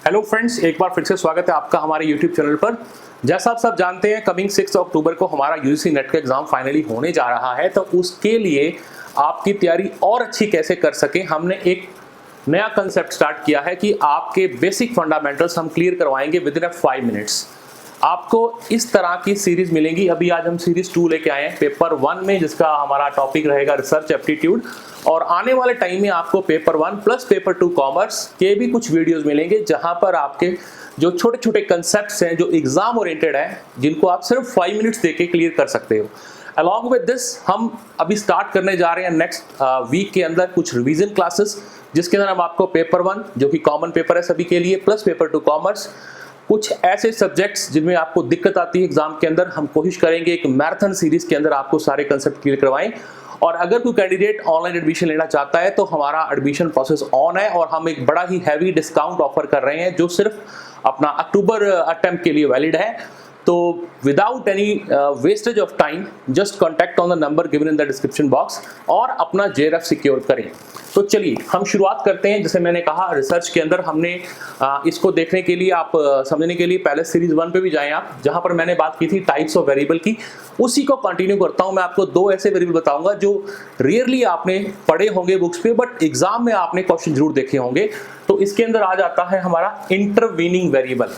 Hello friends, एक बार फिर से स्वागत है आपका हमारे यूट्यूब चैनल पर। जैसा आप सब जानते हैं, कमिंग 6 अक्टूबर को हमारा यूजीसी नेट का एग्जाम फाइनली होने जा रहा है। तो उसके लिए आपकी तैयारी और अच्छी कैसे कर सकें, हमने एक नया कंसेप्ट स्टार्ट किया है कि आपके बेसिक फंडामेंटल्स हम क्लियर करवाएंगे विद इन 5 मिनट्स। आपको इस तरह की सीरीज मिलेंगी। अभी आज हम सीरीज 2 लेके आए हैं पेपर 1 में, जिसका हमारा टॉपिक रहेगा रिसर्च एप्टीट्यूड। और आने वाले टाइम में आपको पेपर 1 प्लस पेपर 2 कॉमर्स के भी कुछ वीडियोस मिलेंगे, जहां पर आपके जो छोटे छोटे कंसेप्ट्स हैं जो एग्जाम ओरिएंटेड हैं, जिनको आप सिर्फ 5 मिनट्स देके क्लियर कर सकते हो। अलॉन्ग विद दिस हम अभी स्टार्ट करने जा रहे हैं नेक्स्ट वीक के अंदर कुछ रिवीजन क्लासेस, जिसके अंदर हम आपको पेपर 1 जो कि कॉमन पेपर है सभी के लिए, प्लस पेपर 2 कॉमर्स, कुछ ऐसे सब्जेक्ट्स जिनमें आपको दिक्कत आती है एग्जाम के अंदर, हम कोशिश करेंगे एक मैराथन सीरीज के अंदर आपको सारे कंसेप्ट क्लियर करवाएं। और अगर कोई कैंडिडेट ऑनलाइन एडमिशन लेना चाहता है तो हमारा एडमिशन प्रोसेस ऑन है और हम एक बड़ा ही हैवी डिस्काउंट ऑफर कर रहे हैं, जो सिर्फ अपना अक्टूबर अटेम्प्ट के लिए वैलिड है। तो without any wastage of time, just contact on the number given in the description box और अपना जेआरएफ सिक्योर करें। तो चलिए हम शुरुआत करते हैं। जैसे मैंने कहा, रिसर्च के अंदर हमने इसको देखने के लिए, आप समझने के लिए पहले सीरीज 1 पे भी जाएं आप, जहां पर मैंने बात की थी टाइप्स ऑफ वेरिएबल की। उसी को कंटिन्यू करता हूं। मैं आपको 2 ऐसे वेरिएबल बताऊंगा जो रेयरली आपने पढ़े होंगे बुक्स पे, बट एग्जाम में आपने क्वेश्चन जरूर देखे होंगे। तो इसके अंदर आ जाता है हमारा इंटरवीनिंग वेरिएबल।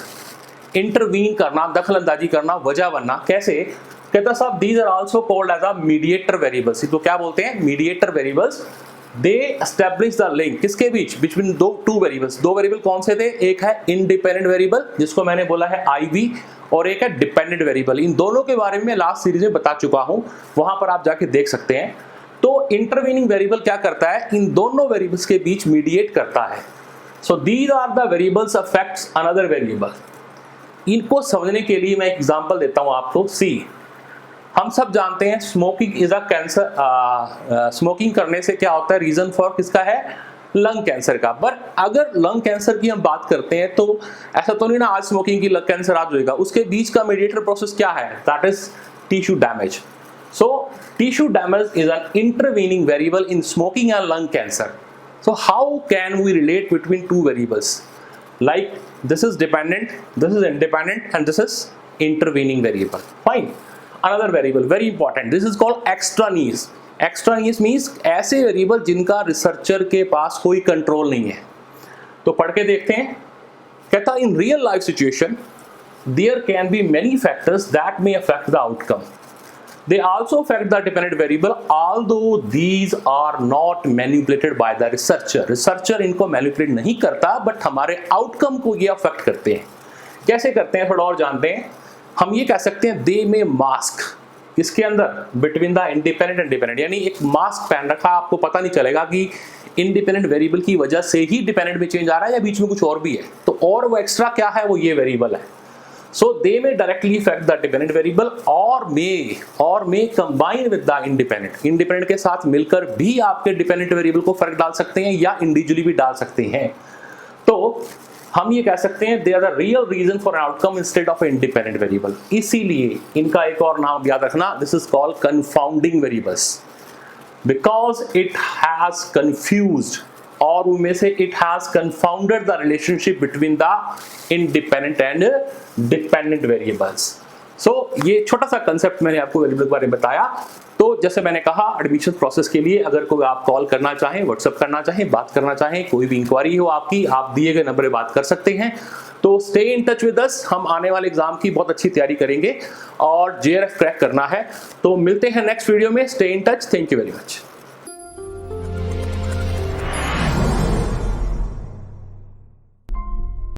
इंटरवीन करना, दखल अंदाजी करना, वजह बनना। कैसे? कहता साहब, these are also called as a mediator variables. तो क्या बोलते हैं? Mediator variables. They establish the link किसके बीच? Between two variables. 2 वेरिएबल कौन से थे? एक है इंडिपेंडेंट वेरिएबल, जिसको मैंने बोला है आईवी, और एक है डिपेंडेंट वेरिएबल। इन दोनों के बारे में लास्ट सीरीज में बता चुका हूं, वहां पर आप जाके देख सकते हैं। तो इंटरवीनिंग वेरिएबल क्या करता है? इन दोनों वेरिएबल्स के बीच मीडिएट करता है। So these are the variables affects another variable. इनको समझने के लिए मैं एग्जांपल देता हूं आपको। सी, हम सब जानते हैं smoking is a cancer. Smoking करने से क्या होता है? रीजन फॉर किसका है? लंग कैंसर का। बट अगर लंग कैंसर की हम बात करते हैं तो ऐसा तो नहीं ना आज स्मोकिंग की लंग कैंसर आज होगा। उसके बीच का मीडिएटर प्रोसेस क्या है? That is tissue damage. So tissue damage is an intervening variable in smoking and lung cancer. So how can we relate between 2 variables? Like this is dependent, this is independent, and this is intervening variable. Fine. Another variable very important. This is called extraneous. Extraneous means ऐसे variable जिनका researcher के पास कोई control नहीं है। तो पढ़ के देखते हैं। कहता in real life situation there can be many factors that may affect the outcome. They also affect the dependent variable, although these are not manipulated by the researcher. Researcher इनको manipulate नहीं करता, बट हमारे outcome को ये affect करते हैं। कैसे करते हैं थोड़ा और जानते हैं। हम ये कह सकते हैं दे में मास्क, इसके अंदर between the independent and dependent, यानी एक मास्क पहन रखा, आपको पता नहीं चलेगा कि इंडिपेंडेंट वेरिएबल की वजह से ही डिपेंडेंट में चेंज आ रहा है या बीच में कुछ और भी है। तो और वो एक्स्ट्रा क्या है? वो ये वेरिएबल है। So they may directly affect the dependent variable or may combine with the independent. Independent के साथ मिलकर भी आपके dependent variable को फर्क डाल सकते हैं या individually भी डाल सकते हैं। तो हम ये कह सकते हैं they are the real reason for an outcome instead of an independent variable. इसीलिए इनका एक और नाम याद रखना, this is called confounding variables, because it has confused, और उनमें से it has confounded the relationship between the independent and dependent variables. So ये छोटा सा कंसेप्ट मैंने आपको वेरिएबल के बारे में बताया। तो जैसे मैंने कहा, एडमिशन प्रोसेस के लिए अगर कोई आप कॉल करना चाहें, व्हाट्सएप करना चाहें, बात करना चाहें, कोई भी इंक्वायरी हो आपकी, आप दिए गए नंबर पे बात कर सकते हैं। तो stay in touch with us. हम आने वाले एग्जाम की बहुत अच्छी तैयारी करेंगे और जेआरएफ क्रैक करना है। तो मिलते हैं नेक्स्ट वीडियो में। Stay in touch. Thank you very much.